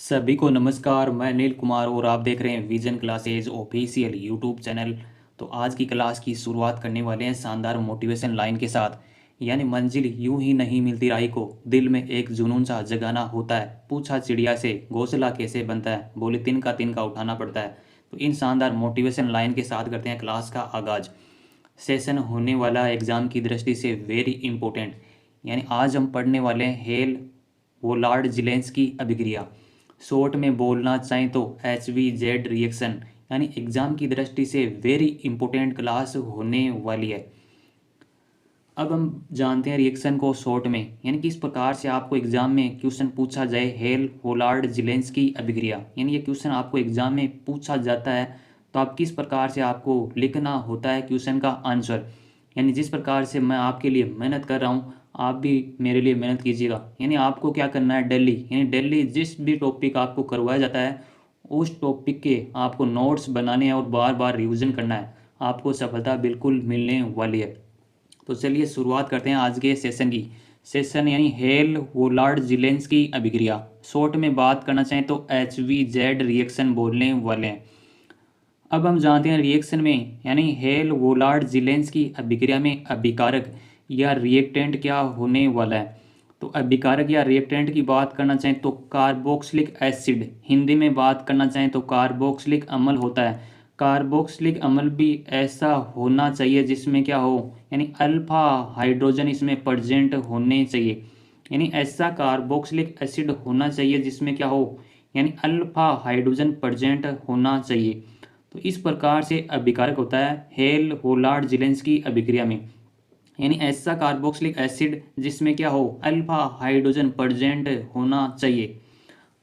सभी को नमस्कार। मैं नील कुमार और आप देख रहे हैं vision classes official YouTube channel. तो आज की क्लास की शुरुआत करने वाले हैं शानदार मोटिवेशन लाइन के साथ। यानी मंजिल यूं ही नहीं मिलती राही को, दिल में एक जुनून सा जगाना होता है। पूछा चिड़िया से घोंसला कैसे बनता है, बोले तिनका उठाना पड़ता है। तो इन शानदार मोटिवेशन लाइन के साथ करते हैं क्लास का आगाज। सेशन होने वाला एग्ज़ाम की दृष्टि से वेरी इंपॉर्टेंट। यानी आज हम पढ़ने वाले हैं हेल वोलार्ड जिलेंस की अभिक्रिया। शॉर्ट में बोलना चाहें तो HVZ रिएक्शन। यानी एग्ज़ाम की दृष्टि से वेरी इंपॉर्टेंट क्लास होने वाली है। अब हम जानते हैं रिएक्शन को शॉर्ट में, यानी किस प्रकार से आपको एग्जाम में क्वेश्चन पूछा जाए। हेल होलार्ड जिलेंस की अभिक्रिया, यानी ये क्वेश्चन आपको एग्जाम में पूछा जाता है तो आप किस प्रकार से आपको लिखना होता है क्वेश्चन का आंसर। यानी जिस प्रकार से मैं आपके लिए मेहनत कर रहा हूँ, आप भी मेरे लिए मेहनत कीजिएगा। यानी आपको क्या करना है, डेली यानी डेली जिस भी टॉपिक आपको करवाया जाता है उस टॉपिक के आपको नोट्स बनाने हैं और बार बार रिविज़न करना है। आपको सफलता बिल्कुल मिलने वाली है। तो चलिए शुरुआत करते हैं आज के सेशन की। सेशन यानी हेल वोलार्ड जिलेंस की अभिक्रिया। शॉर्ट में बात करना चाहें तो HVZ रिएक्शन बोलने वाले हैं। अब हम जानते हैं रिएक्शन में यानी हेल वोलार्ड जिलेंस की अभिक्रिया में अभिकारक या रिएक्टेंट क्या होने वाला है। तो अभिकारक या रिएक्टेंट की बात करना चाहें तो कार्बोक्सिलिक एसिड, हिंदी में बात करना चाहें तो कार्बोक्सिलिक अम्ल होता है। कार्बोक्सिलिक अम्ल भी ऐसा होना चाहिए जिसमें क्या हो, यानी अल्फा हाइड्रोजन इसमें प्रेजेंट होने चाहिए। यानी ऐसा कार्बोक्सिलिक एसिड होना चाहिए जिसमें क्या हो, यानी अल्फा हाइड्रोजन प्रेजेंट होना चाहिए। तो इस प्रकार से अभिकारक होता है हेल होलार्ड जिलेंस की अभिक्रिया में, यानी ऐसा कार्बोक्सिलिक एसिड जिसमें क्या हो, अल्फा हाइड्रोजन प्रेजेंट होना चाहिए।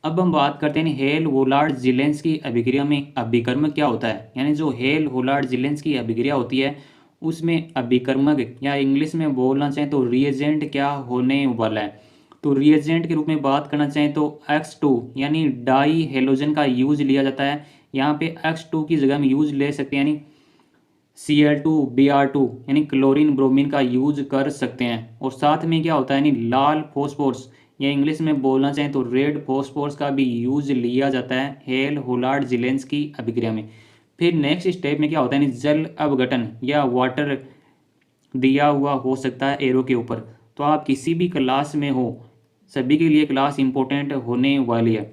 अब हम बात करते हैं हेल होलार्ड जिलेंस की अभिक्रिया में अभिकर्मक क्या होता है। यानी जो हेल होलार्ड जिलेंस की अभिक्रिया होती है उसमें अभिकर्मक या इंग्लिश में बोलना चाहें तो रिएजेंट क्या होने वाला है। तो रिएजेंट के रूप में बात करना चाहें तो X2 यानी डाई हेलोजन का यूज लिया जाता है। यहाँ पे X2 की जगह हम यूज ले सकते हैं, यानी Cl2Br2 यानी क्लोरीन ब्रोमीन का यूज कर सकते हैं। और साथ में क्या होता है, यानी लाल फॉस्फोरस या इंग्लिश में बोलना चाहें तो रेड फॉस्फोरस का भी यूज लिया जाता है हेल होलार्ड जिलेंस की अभिक्रिया में। फिर नेक्स्ट स्टेप में क्या होता है, यानी जल अवघटन या वाटर दिया हुआ हो सकता है एरो के ऊपर। तो आप किसी भी क्लास में हो, सभी के लिए क्लास इंपॉर्टेंट होने वाली है।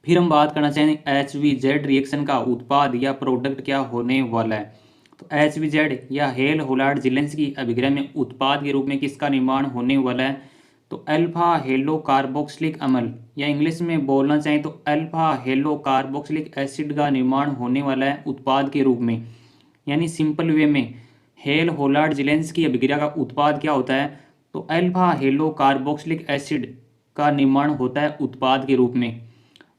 फिर हम बात करना चाहेंगे HVZ रिएक्शन का उत्पाद या प्रोडक्ट क्या होने वाला है। तो HVZ या हेल होलार्ड जिलेंस की अभिक्रिया में उत्पाद के रूप में किसका निर्माण होने वाला है। तो अल्फा हेलो कार्बोक्सिलिक अम्ल या इंग्लिश में बोलना चाहें तो अल्फा हेलो कार्बोक्सिलिक एसिड का निर्माण होने वाला है उत्पाद के रूप में। यानी सिंपल वे में हेल होलार्ड जिलेंस की अभिक्रिया का उत्पाद क्या होता है, तो अल्फा हेलो कार्बोक्सिलिक एसिड का निर्माण होता है उत्पाद के रूप में।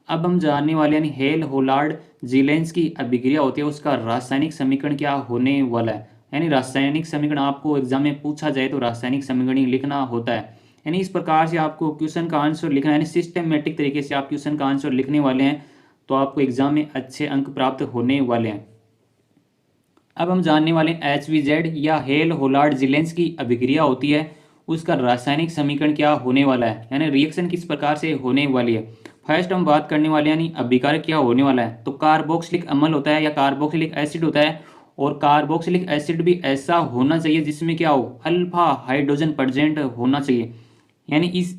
अब हम जानने वाले यानी हेल होलार्ड जिलेंस की अभिक्रिया होती है उसका रासायनिक समीकरण क्या होने वाला है। यानी रासायनिक समीकरण आपको एग्जाम में पूछा जाए तो रासायनिक समीकरण ही लिखना होता है। यानी इस प्रकार से आपको क्वेश्चन का आंसर लिखना है, यानी सिस्टमेटिक तरीके से आप क्वेश्चन का आंसर लिखने वाले हैं तो आपको एग्जाम में अच्छे अंक प्राप्त होने वाले हैं। अब हम जानने वाले HVZ या हेल होलार्ड जिलेंस की अभिक्रिया होती है उसका रासायनिक समीकरण क्या होने वाला है, यानी रिएक्शन किस प्रकार से होने वाली है। फर्स्ट हम बात करने वाले यानी अभिकारक क्या होने वाला है, तो कार्बोक्सिलिक अम्ल होता है या कार्बोक्सिलिक एसिड होता है। और कार्बोक्सिलिक एसिड भी ऐसा होना चाहिए जिसमें क्या हो, अल्फा हाइड्रोजन प्रेजेंट होना चाहिए। यानी इस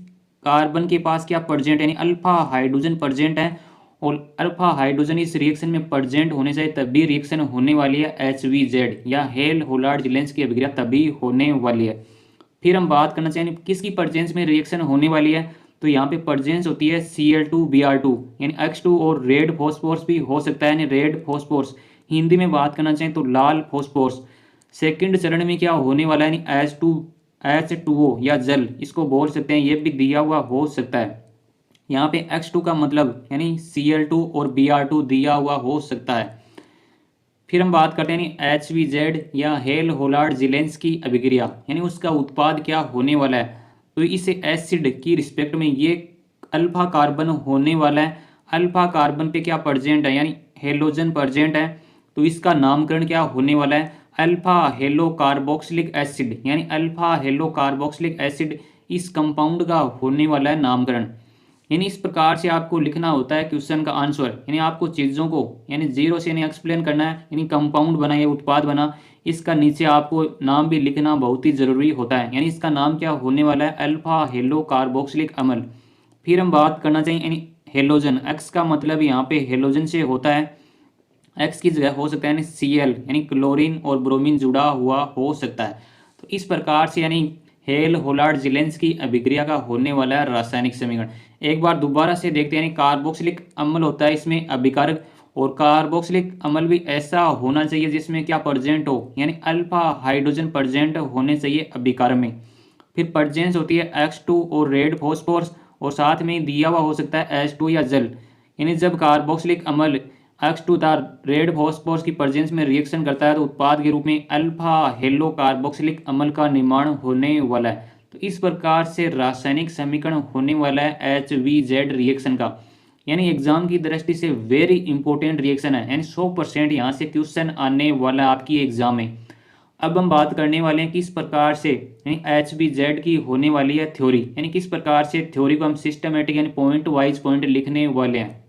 कार्बन के पास क्या प्रेजेंट, यानी अल्फा हाइड्रोजन प्रेजेंट है और अल्फा हाइड्रोजन इस रिएक्शन में प्रेजेंट होने चाहिए, तभी रिएक्शन होने वाली है HVZ या हेल होलार्ड जिलेंस की अभिक्रिया तभी होने वाली है। फिर हम बात करना चाहिए किसकी प्रेजेंस में रिएक्शन होने वाली है, तो यहाँ पे प्रेजेंस होती है Cl2Br2 यानी X2 और रेड फॉस्फोरस भी हो सकता है, यानी रेड फॉस्फोरस। हिंदी में बात करना चाहें तो लाल फॉस्फोरस। सेकंड चरण में क्या होने वाला है, यानी H2O या जल इसको बोल सकते हैं, ये भी दिया हुआ हो सकता है। यहाँ पे X2 का मतलब यानी Cl2 और Br2 दिया हुआ हो सकता है। फिर हम बात करते हैं HVZ या हेल होलार्ड जिलेंस की अभिक्रिया, यानी उसका उत्पाद क्या होने वाला है। तो इस एसिड की रिस्पेक्ट में ये अल्फा कार्बन होने वाला है। अल्फा कार्बन पे क्या प्रेजेंट है, यानी हेलोजन प्रेजेंट है। तो इसका नामकरण क्या होने वाला है, अल्फा हेलो कार्बोक्सिलिक एसिड, यानी अल्फा हेलो कार्बोक्सिलिक एसिड इस कंपाउंड का होने वाला है नामकरण। यानी इस प्रकार से आपको लिखना होता है क्वेश्चन का आंसर। यानी आपको चीज़ों को यानी जीरो से यानी एक्सप्लेन करना है, यानी कंपाउंड बना या उत्पाद बना, इसका नीचे आपको नाम भी लिखना बहुत ही ज़रूरी होता है। यानी इसका नाम क्या होने वाला है, अल्फा हेलो कार्बोक्सिलिक अम्ल। फिर हम बात करना चाहिए यानी हेलोजन, एक्स का मतलब यहाँ पे हेलोजन से होता है, एक्स की जगह हो सकता है यानी Cl यानी क्लोरीन और ब्रोमीन जुड़ा हुआ हो सकता है। तो इस प्रकार से यानी हेल होलार्ड जिलेंस की अभिक्रिया का होने वाला है रासायनिक समीकरण। एक बार दोबारा से देखते हैं, यानी कार्बोक्सिलिक अम्ल होता है इसमें अभिकारक, और कार्बोक्सिलिक अम्ल भी ऐसा होना चाहिए जिसमें क्या प्रेजेंट हो, यानी अल्फा हाइड्रोजन प्रेजेंट होने चाहिए अभिकारक में। फिर प्रेजेंस होती है X2 और रेड फॉस्फोरस, और साथ में दिया हुआ हो सकता है H2 या जल। यानी जब कार्बोक्सिलिक अम्ल X2 तथा रेड फॉस्फोरस की प्रेजेंस में रिएक्शन करता है तो उत्पाद के रूप में अल्फा हेलो कार्बोक्सिलिक अम्ल का निर्माण होने वाला है। तो इस प्रकार से रासायनिक समीकरण होने वाला है HVZ रिएक्शन का। यानी एग्जाम की दृष्टि से वेरी इंपॉर्टेंट रिएक्शन है, यानी 100% यहाँ से क्वेश्चन आने वाला है आपकी एग्जाम में। अब हम बात करने वाले हैं किस प्रकार से यानी HVZ की होने वाली है थ्योरी, यानी किस प्रकार से थ्योरी को हम सिस्टमेटिक यानी पॉइंट वाइज पॉइंट लिखने वाले हैं।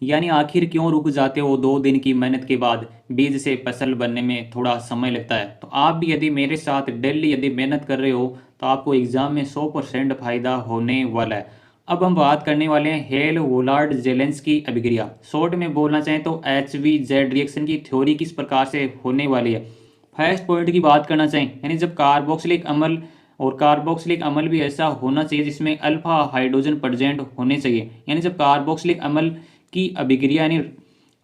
यानी आखिर क्यों रुक जाते हो 2 दिन की मेहनत के बाद, बीज से फसल बनने में थोड़ा समय लगता है। तो आप भी यदि मेरे साथ डेली यदि मेहनत कर रहे हो तो आपको एग्जाम में 100% फायदा होने वाला है। अब हम बात करने वाले हैं हेल वोलार्ड जेलेंस की अभिक्रिया। शॉर्ट में बोलना चाहें तो HVZ रिएक्शन की थ्योरी किस प्रकार से होने वाली है। फर्स्ट पॉइंट की बात करना चाहें, यानी जब कार्बोक्सिलिक अम्ल, और कार्बोक्सिलिक अम्ल भी ऐसा होना चाहिए जिसमें अल्फा हाइड्रोजन प्रेजेंट होने चाहिए। यानी जब कार्बोक्सिलिक अम्ल की अभिक्रिया यानी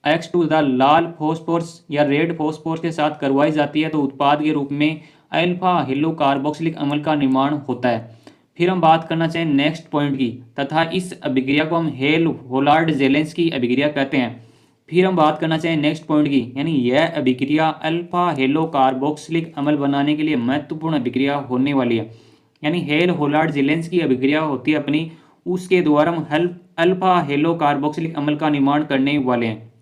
X2 तथा लाल फॉस्फोरस या रेड फॉस्फोरस के साथ करवाई जाती है तो उत्पाद के रूप में अल्फा हेलो कार्बोक्सिलिक अम्ल का निर्माण होता है। फिर हम बात करना चाहें नेक्स्ट पॉइंट की, तथा इस अभिक्रिया को हम हेल होलार्ड जेलेंस की अभिक्रिया कहते हैं। फिर हम बात करना चाहें नेक्स्ट पॉइंट की, यानी यह अभिक्रिया अल्फा हेलो कार्बोक्सिलिक अम्ल बनाने के लिए महत्वपूर्ण अभिक्रिया होने वाली है। यानी हेल होलार्ड जेलेंस की अभिक्रिया होती है अपनी, उसके द्वारा हम अल्फा हेलो कार्बोक्सिलिक अम्ल का निर्माण करने वाले हैं।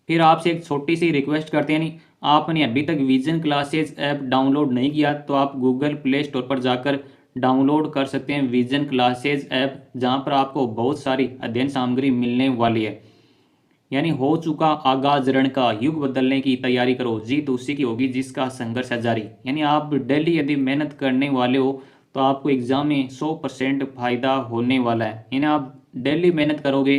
फिर आपसे एक छोटी सी रिक्वेस्ट करते हैं, नहीं आपने अभी तक विजन क्लासेज ऐप डाउनलोड नहीं किया तो आप गूगल प्ले स्टोर पर जाकर डाउनलोड कर सकते हैं विजन क्लासेज ऐप, जहां पर आपको बहुत सारी अध्ययन सामग्री मिलने वाली है। यानी हो चुका आगाज रण का, युग बदलने की तैयारी करो, जीत उसी की होगी जिसका संघर्ष है जारी। यानी आप डेली यदि मेहनत करने वाले हो तो आपको एग्जाम में 100% फायदा होने वाला है। यानी आप डेली मेहनत करोगे,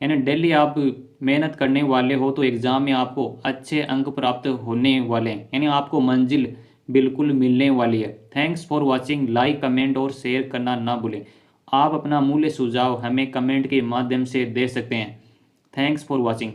यानी डेली आप मेहनत करने वाले हो तो एग्ज़ाम में आपको अच्छे अंक प्राप्त होने वाले हैं, यानी आपको मंजिल बिल्कुल मिलने वाली है। Thanks for watching, like comment और शेयर करना ना भूलें। आप अपना मूल्य सुझाव हमें कमेंट के माध्यम से दे सकते हैं। Thanks for watching.